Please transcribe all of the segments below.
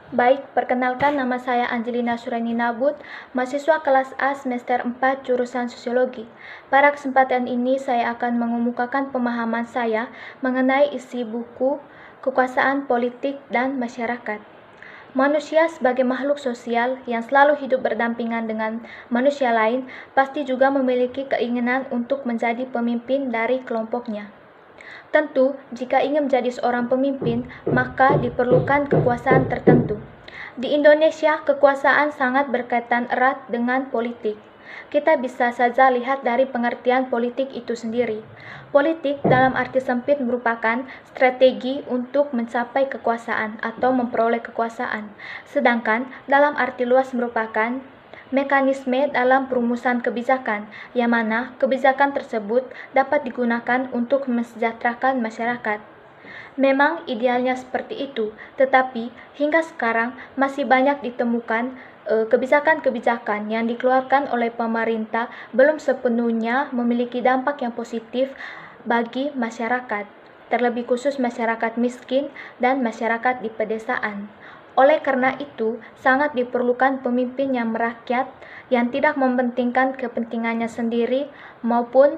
Baik, perkenalkan nama saya Angelina Suraini Nabut, mahasiswa kelas A semester 4 jurusan Sosiologi. Pada kesempatan ini saya akan mengemukakan pemahaman saya mengenai isi buku Kekuasaan Politik dan Masyarakat. Manusia sebagai makhluk sosial yang selalu hidup berdampingan dengan manusia lain pasti juga memiliki keinginan untuk menjadi pemimpin dari kelompoknya. Tentu, jika ingin menjadi seorang pemimpin, maka diperlukan kekuasaan tertentu. Di Indonesia, kekuasaan sangat berkaitan erat dengan politik. Kita bisa saja lihat dari pengertian politik itu sendiri. Politik dalam arti sempit merupakan strategi untuk mencapai kekuasaan atau memperoleh kekuasaan. Sedangkan dalam arti luas merupakan mekanisme dalam perumusan kebijakan, yang mana kebijakan tersebut dapat digunakan untuk mensejahterakan masyarakat. Memang idealnya seperti itu, tetapi hingga sekarang masih banyak ditemukan kebijakan-kebijakan yang dikeluarkan oleh pemerintah belum sepenuhnya memiliki dampak yang positif bagi masyarakat, terlebih khusus masyarakat miskin dan masyarakat di pedesaan. Oleh karena itu, sangat diperlukan pemimpin yang merakyat, yang tidak mementingkan kepentingannya sendiri maupun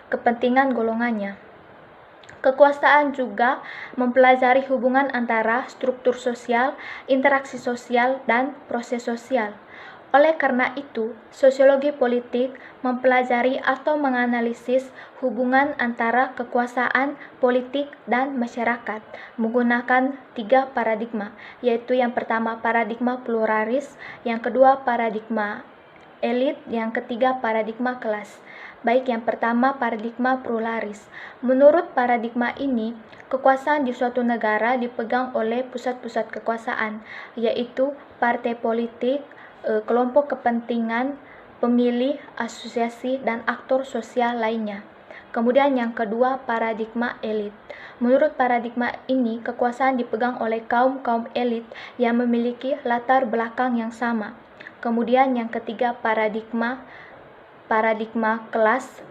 kepentingan golongannya. Kekuasaan juga mempelajari hubungan antara struktur sosial, interaksi sosial, dan proses sosial. Oleh karena itu, sosiologi politik mempelajari atau menganalisis hubungan antara kekuasaan, politik, dan masyarakat menggunakan 3 paradigma, yaitu yang pertama paradigma pluralis, yang kedua paradigma elit, yang ketiga paradigma kelas. Baik, yang pertama paradigma pluralis. Menurut paradigma ini, kekuasaan di suatu negara dipegang oleh pusat-pusat kekuasaan, yaitu partai politik, kelompok kepentingan, pemilih, asosiasi, dan aktor sosial lainnya. Kemudian yang kedua, paradigma elit. Menurut paradigma ini, kekuasaan dipegang oleh kaum-kaum elit yang memiliki latar belakang yang sama. Kemudian yang ketiga, paradigma kelas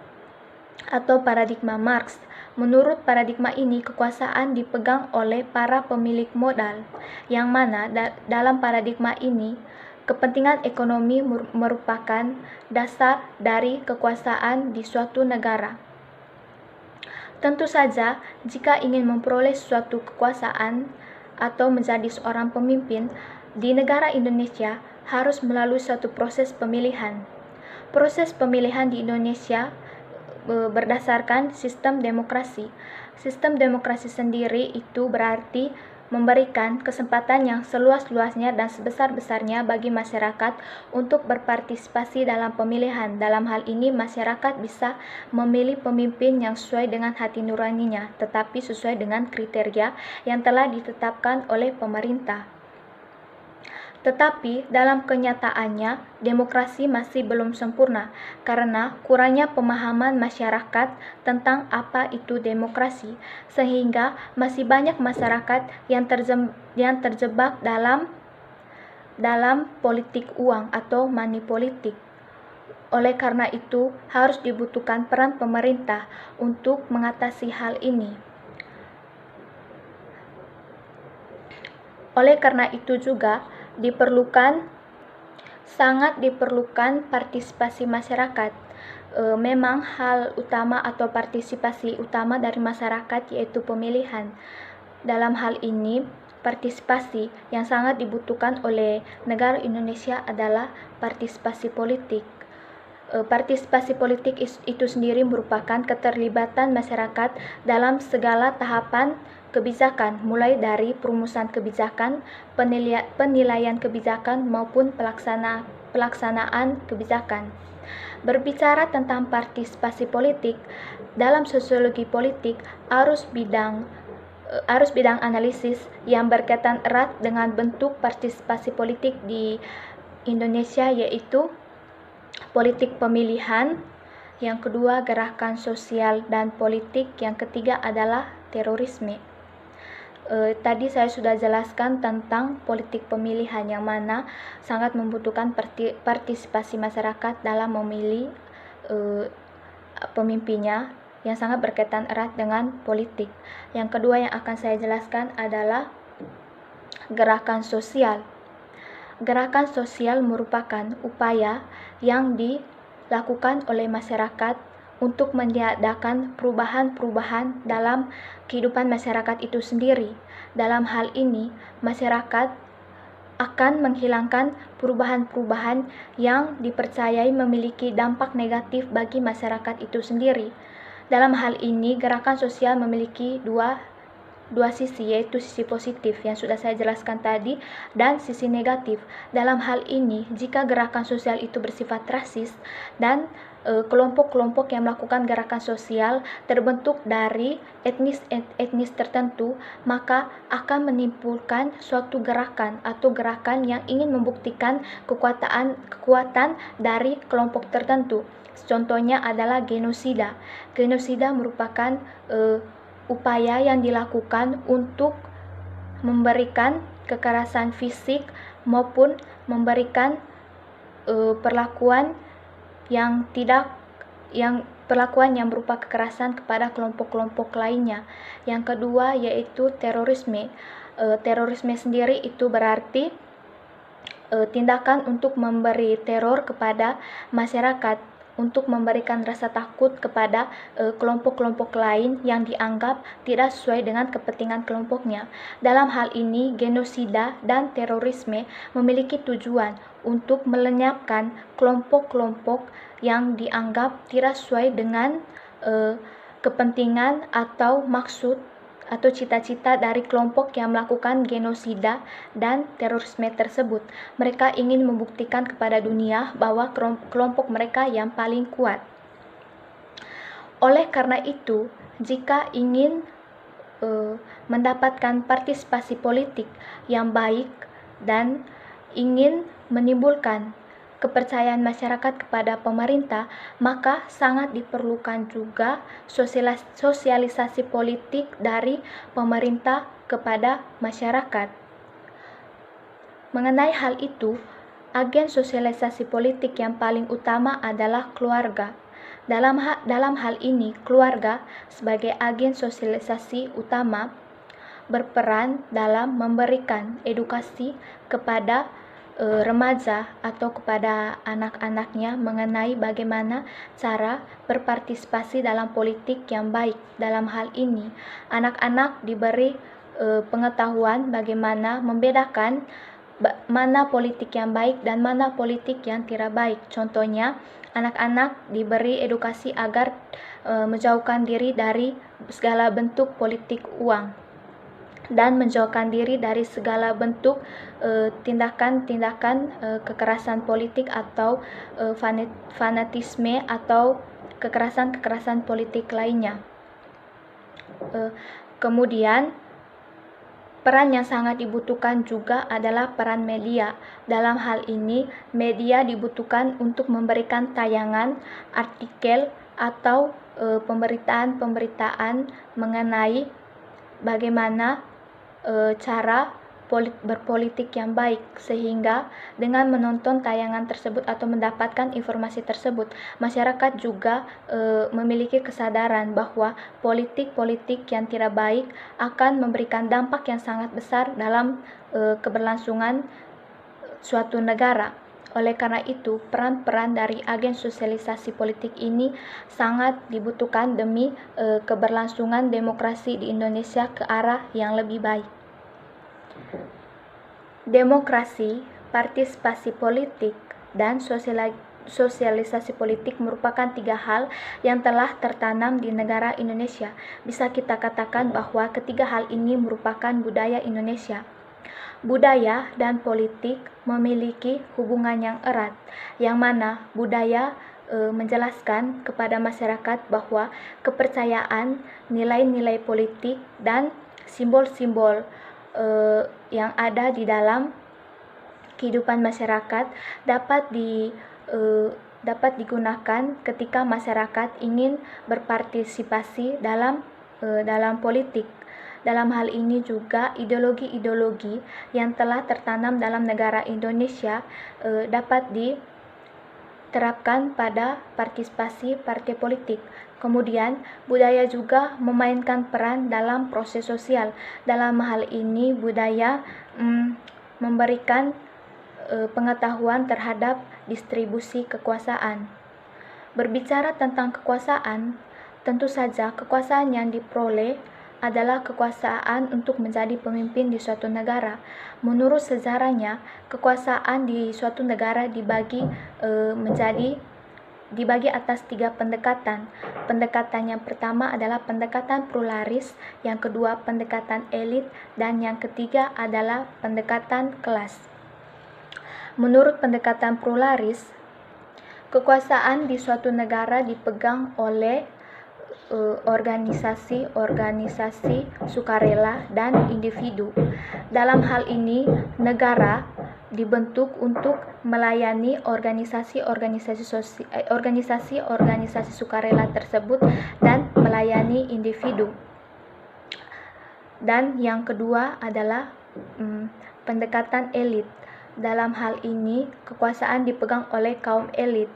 atau paradigma Marx. Menurut paradigma ini, kekuasaan dipegang oleh para pemilik modal, yang mana dalam paradigma ini kepentingan ekonomi merupakan dasar dari kekuasaan di suatu negara. Tentu saja, jika ingin memperoleh suatu kekuasaan atau menjadi seorang pemimpin di negara Indonesia harus melalui suatu proses pemilihan. Proses pemilihan di Indonesia berdasarkan sistem demokrasi. Sistem demokrasi sendiri itu berarti memberikan kesempatan yang seluas-luasnya dan sebesar-besarnya bagi masyarakat untuk berpartisipasi dalam pemilihan. Dalam hal ini, masyarakat bisa memilih pemimpin yang sesuai dengan hati nuraninya, tetapi sesuai dengan kriteria yang telah ditetapkan oleh pemerintah. Tetapi dalam kenyataannya, demokrasi masih belum sempurna karena kurangnya pemahaman masyarakat tentang apa itu demokrasi, sehingga masih banyak masyarakat yang terjebak dalam politik uang atau money politik. Oleh karena itu, harus dibutuhkan peran pemerintah untuk mengatasi hal ini. Oleh karena itu juga sangat diperlukan partisipasi masyarakat. Memang hal utama atau partisipasi utama dari masyarakat yaitu pemilihan. Dalam hal ini, partisipasi yang sangat dibutuhkan oleh negara Indonesia adalah partisipasi politik. Partisipasi politik itu sendiri merupakan keterlibatan masyarakat dalam segala tahapan kebijakan, mulai dari perumusan kebijakan, penilaian kebijakan, maupun pelaksanaan kebijakan. Berbicara tentang partisipasi politik, dalam sosiologi politik arus bidang analisis yang berkaitan erat dengan bentuk partisipasi politik di Indonesia, yaitu politik pemilihan, yang kedua gerakan sosial dan politik, yang ketiga adalah terorisme. Tadi saya sudah jelaskan tentang politik pemilihan, yang mana sangat membutuhkan partisipasi masyarakat dalam memilih pemimpinnya, yang sangat berkaitan erat dengan politik. Yang kedua yang akan saya jelaskan adalah Gerakan sosial. Gerakan sosial merupakan upaya yang dilakukan oleh masyarakat untuk meniadakan perubahan-perubahan dalam kehidupan masyarakat itu sendiri. Dalam hal ini, masyarakat akan menghilangkan perubahan-perubahan yang dipercayai memiliki dampak negatif bagi masyarakat itu sendiri. Dalam hal ini, gerakan sosial memiliki dua sisi, yaitu sisi positif yang sudah saya jelaskan tadi dan sisi negatif. Dalam hal ini, jika gerakan sosial itu bersifat rasis dan kelompok-kelompok yang melakukan gerakan sosial terbentuk dari etnis tertentu, maka akan menimbulkan suatu gerakan atau gerakan yang ingin membuktikan kekuatan dari kelompok tertentu. Contohnya adalah genosida. Genosida merupakan upaya yang dilakukan untuk memberikan kekerasan fisik maupun memberikan perlakuan yang berupa kekerasan kepada kelompok-kelompok lainnya. Yang kedua yaitu terorisme. Terorisme sendiri itu berarti tindakan untuk memberi teror kepada masyarakat, untuk memberikan rasa takut kepada kelompok-kelompok lain yang dianggap tidak sesuai dengan kepentingan kelompoknya. Dalam hal ini, genosida dan terorisme memiliki tujuan untuk melenyapkan kelompok-kelompok yang dianggap tidak sesuai dengan kepentingan atau maksud atau cita-cita dari kelompok yang melakukan genosida dan terorisme tersebut. Mereka ingin membuktikan kepada dunia bahwa kelompok mereka yang paling kuat. Oleh karena itu, jika ingin mendapatkan partisipasi politik yang baik dan ingin menimbulkan kepercayaan masyarakat kepada pemerintah, maka sangat diperlukan juga sosialisasi politik dari pemerintah kepada masyarakat. Mengenai hal itu, agen sosialisasi politik yang paling utama adalah keluarga. Dalam hal ini, keluarga sebagai agen sosialisasi utama berperan dalam memberikan edukasi kepada remaja atau kepada anak-anaknya mengenai bagaimana cara berpartisipasi dalam politik yang baik. Dalam hal ini, anak-anak diberi pengetahuan bagaimana membedakan mana politik yang baik dan mana politik yang tidak baik. Contohnya, anak-anak diberi edukasi agar menjauhkan diri dari segala bentuk politik uang dan menjauhkan diri dari segala bentuk tindakan-tindakan kekerasan politik atau fanatisme atau kekerasan-kekerasan politik lainnya. Kemudian, peran yang sangat dibutuhkan juga adalah peran media. Dalam hal ini, media dibutuhkan untuk memberikan tayangan, artikel, atau pemberitaan-pemberitaan mengenai bagaimana cara berpolitik yang baik, sehingga dengan menonton tayangan tersebut atau mendapatkan informasi tersebut, masyarakat juga memiliki kesadaran bahwa politik-politik yang tidak baik akan memberikan dampak yang sangat besar dalam keberlangsungan suatu negara. Oleh karena itu, peran-peran dari agen sosialisasi politik ini sangat dibutuhkan demi keberlangsungan demokrasi di Indonesia ke arah yang lebih baik. Demokrasi, partisipasi politik, dan sosialisasi politik merupakan 3 hal yang telah tertanam di negara Indonesia. Bisa kita katakan bahwa ketiga hal ini merupakan budaya Indonesia. Budaya dan politik memiliki hubungan yang erat, yang mana budaya menjelaskan kepada masyarakat bahwa kepercayaan, nilai-nilai politik, dan simbol-simbol yang ada di dalam kehidupan masyarakat dapat digunakan ketika masyarakat ingin berpartisipasi dalam politik. Dalam hal ini juga ideologi-ideologi yang telah tertanam dalam negara Indonesia dapat diterapkan pada partisipasi partai politik. Kemudian, budaya juga memainkan peran dalam proses sosial. Dalam hal ini, budaya memberikan pengetahuan terhadap distribusi kekuasaan. Berbicara tentang kekuasaan, tentu saja kekuasaan yang diperoleh adalah kekuasaan untuk menjadi pemimpin di suatu negara. Menurut sejarahnya, kekuasaan di suatu negara dibagi atas 3 pendekatan. Pendekatan yang pertama adalah pendekatan pluralis, yang kedua pendekatan elit, dan yang ketiga adalah pendekatan kelas. Menurut pendekatan pluralis, kekuasaan di suatu negara dipegang oleh organisasi-organisasi sukarela dan individu. Dalam hal ini, negara dibentuk untuk melayani organisasi-organisasi sukarela tersebut dan melayani individu. Dan yang kedua adalah pendekatan elit. Dalam hal ini, kekuasaan dipegang oleh kaum elit.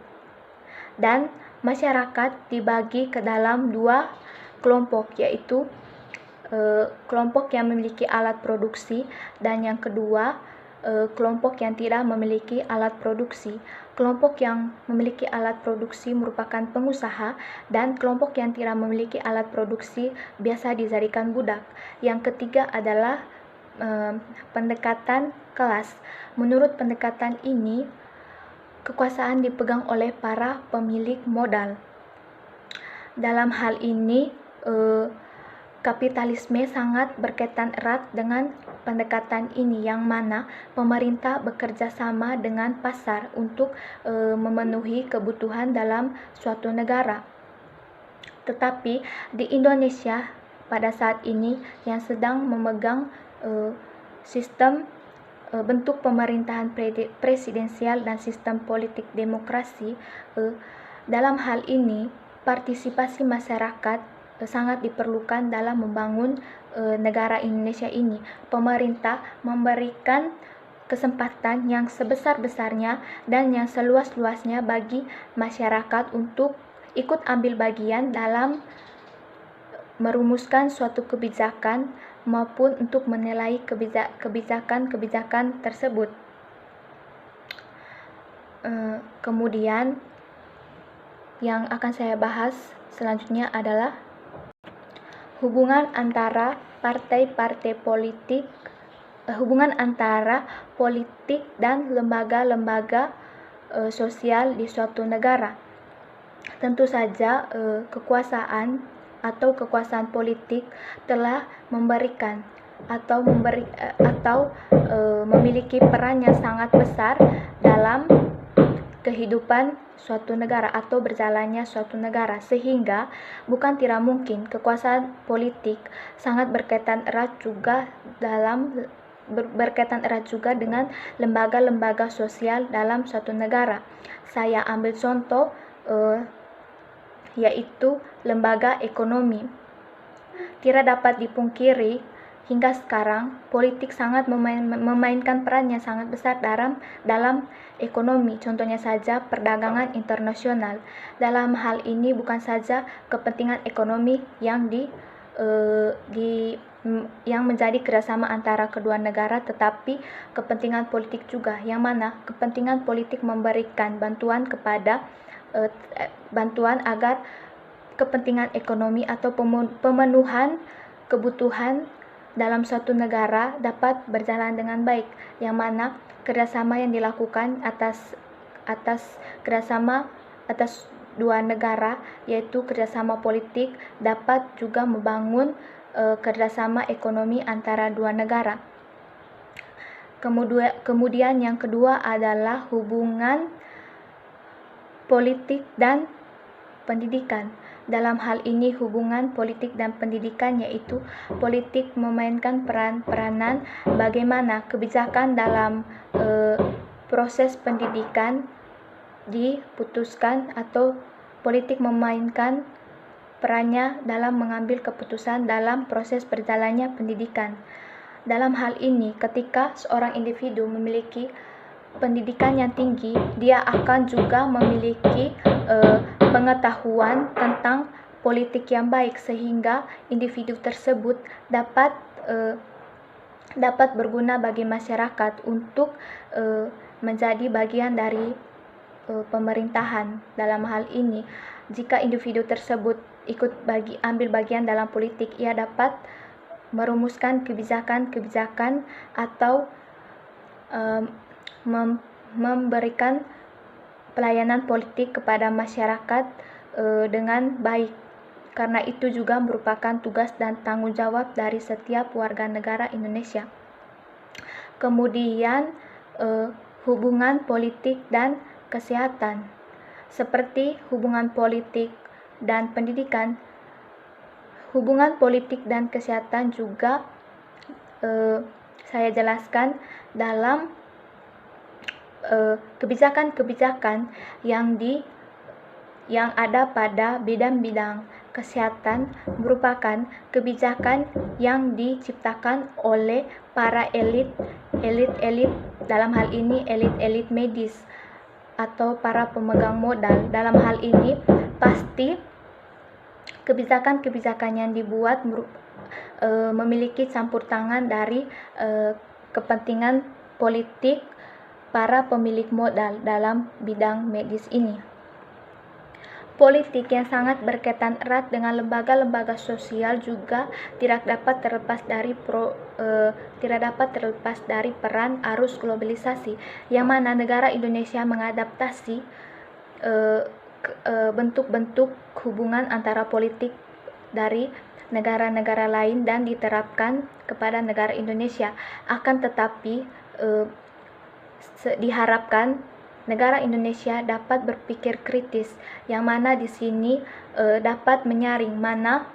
Dan masyarakat dibagi ke dalam 2 kelompok, yaitu kelompok yang memiliki alat produksi dan yang kedua kelompok yang tidak memiliki alat produksi. Kelompok yang memiliki alat produksi merupakan pengusaha dan kelompok yang tidak memiliki alat produksi biasa dijadikan budak. Yang ketiga adalah pendekatan kelas. Menurut pendekatan ini, kekuasaan dipegang oleh para pemilik modal. Dalam hal ini, kapitalisme sangat berkaitan erat dengan pendekatan ini, yang mana pemerintah bekerja sama dengan pasar untuk memenuhi kebutuhan dalam suatu negara. Tetapi di Indonesia pada saat ini yang sedang memegang sistem bentuk pemerintahan presidensial dan sistem politik demokrasi, dalam hal ini partisipasi masyarakat sangat diperlukan dalam membangun negara Indonesia ini. Pemerintah memberikan kesempatan yang sebesar-besarnya dan yang seluas-luasnya bagi masyarakat untuk ikut ambil bagian dalam merumuskan suatu kebijakan maupun untuk menilai kebijakan-kebijakan tersebut. Kemudian yang akan saya bahas selanjutnya adalah hubungan antara partai-partai politik, hubungan antara politik dan lembaga-lembaga sosial di suatu negara. Tentu saja kekuasaan atau kekuasaan politik telah memberikan atau memiliki peran yang sangat besar dalam kehidupan suatu negara atau berjalannya suatu negara, sehingga bukan tidak mungkin kekuasaan politik sangat berkaitan erat juga dengan lembaga-lembaga sosial dalam suatu negara. Saya ambil contoh yaitu lembaga ekonomi. Tidak dapat dipungkiri hingga sekarang politik sangat memainkan peran yang sangat besar dalam ekonomi. Contohnya saja perdagangan internasional. Dalam hal ini bukan saja kepentingan ekonomi yang menjadi kerjasama antara kedua negara, tetapi kepentingan politik juga, yang mana kepentingan politik memberikan bantuan agar kepentingan ekonomi atau pemenuhan kebutuhan dalam suatu negara dapat berjalan dengan baik, yang mana kerjasama yang dilakukan atas kerjasama atas 2 negara, yaitu kerjasama politik, dapat juga membangun kerjasama ekonomi antara 2 negara. Kemudian yang kedua adalah hubungan politik dan pendidikan. Dalam hal ini hubungan politik dan pendidikan, yaitu politik memainkan peranan bagaimana kebijakan dalam proses pendidikan diputuskan, atau politik memainkan perannya dalam mengambil keputusan dalam proses berjalannya pendidikan. Dalam hal ini, ketika seorang individu memiliki pendidikan yang tinggi, dia akan juga memiliki pengetahuan tentang politik yang baik, sehingga individu tersebut dapat dapat berguna bagi masyarakat untuk menjadi bagian dari pemerintahan. Dalam hal ini, jika individu tersebut ambil bagian dalam politik, ia dapat merumuskan kebijakan-kebijakan atau memberikan pelayanan politik kepada masyarakat dengan baik. Karena itu juga merupakan tugas dan tanggung jawab dari setiap warga negara Indonesia. Kemudian hubungan politik dan kesehatan. Seperti hubungan politik dan pendidikan, hubungan politik dan kesehatan juga saya jelaskan dalam kebijakan-kebijakan yang ada pada bidang-bidang kesehatan merupakan kebijakan yang diciptakan oleh para elit dalam hal ini elit medis atau para pemegang modal. Dalam hal ini pasti kebijakan-kebijakan yang dibuat memiliki campur tangan dari kepentingan politik para pemilik modal dalam bidang medis ini. Politik yang sangat berkaitan erat dengan lembaga-lembaga sosial juga tidak dapat terlepas dari peran arus globalisasi, yang mana negara Indonesia mengadaptasi bentuk-bentuk hubungan antara politik dari negara-negara lain dan diterapkan kepada negara Indonesia. Akan tetapi diharapkan negara Indonesia dapat berpikir kritis, yang mana di sini dapat menyaring mana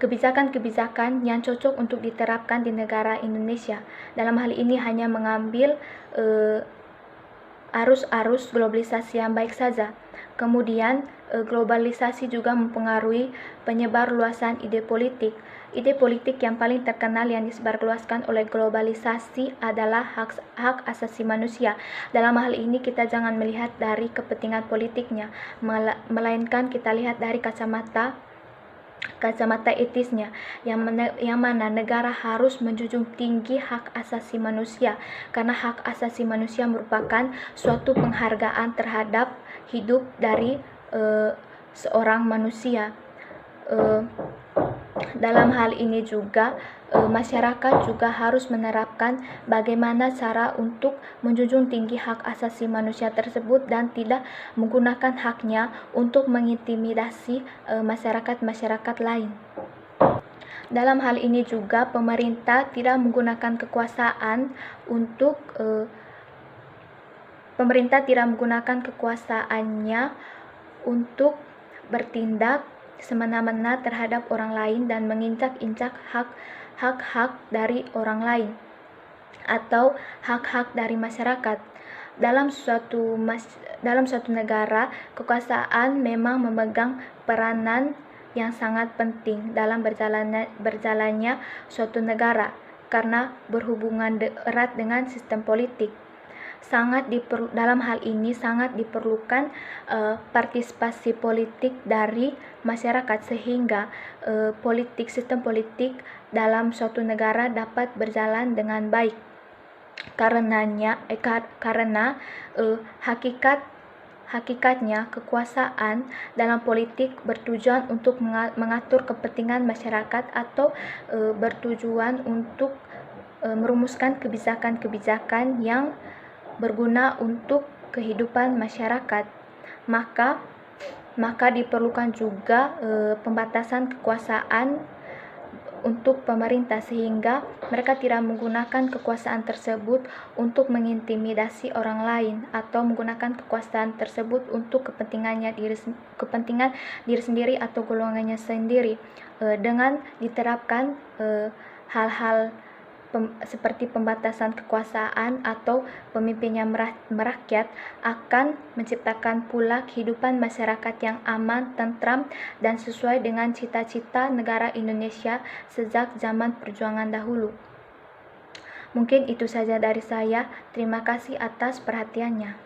kebijakan-kebijakan yang cocok untuk diterapkan di negara Indonesia. Dalam hal ini hanya mengambil arus-arus globalisasi yang baik saja. Kemudian globalisasi juga mempengaruhi penyebar luasan ide politik. Ide politik yang paling terkenal yang disebarluaskan oleh globalisasi adalah hak asasi manusia. Dalam hal ini kita jangan melihat dari kepentingan politiknya, melainkan kita lihat dari kacamata etisnya, yang mana negara harus menjunjung tinggi hak asasi manusia, karena hak asasi manusia merupakan suatu penghargaan terhadap hidup dari seorang manusia. Dalam hal ini juga masyarakat juga harus menerapkan bagaimana cara untuk menjunjung tinggi hak asasi manusia tersebut dan tidak menggunakan haknya untuk mengintimidasi masyarakat lain. Dalam hal ini juga pemerintah tidak menggunakan kekuasaannya untuk bertindak semena-mena terhadap orang lain dan menginjak-injak hak-hak dari orang lain atau hak-hak dari masyarakat. Dalam suatu negara, kekuasaan memang memegang peranan yang sangat penting dalam berjalannya suatu negara, karena berhubungan erat dengan sistem politik. Dalam hal ini sangat diperlukan partisipasi politik dari masyarakat, sehingga sistem politik dalam suatu negara dapat berjalan dengan baik. Karena hakikatnya kekuasaan dalam politik bertujuan untuk mengatur kepentingan masyarakat atau bertujuan untuk merumuskan kebijakan-kebijakan yang berguna untuk kehidupan masyarakat. Maka diperlukan juga pembatasan kekuasaan untuk pemerintah, sehingga mereka tidak menggunakan kekuasaan tersebut untuk mengintimidasi orang lain atau menggunakan kekuasaan tersebut untuk kepentingan diri sendiri atau golongannya sendiri. Dengan diterapkan hal-hal seperti pembatasan kekuasaan atau pemimpin yang merakyat, akan menciptakan pula kehidupan masyarakat yang aman, tentram, dan sesuai dengan cita-cita negara Indonesia sejak zaman perjuangan dahulu. Mungkin itu saja dari saya. Terima kasih atas perhatiannya.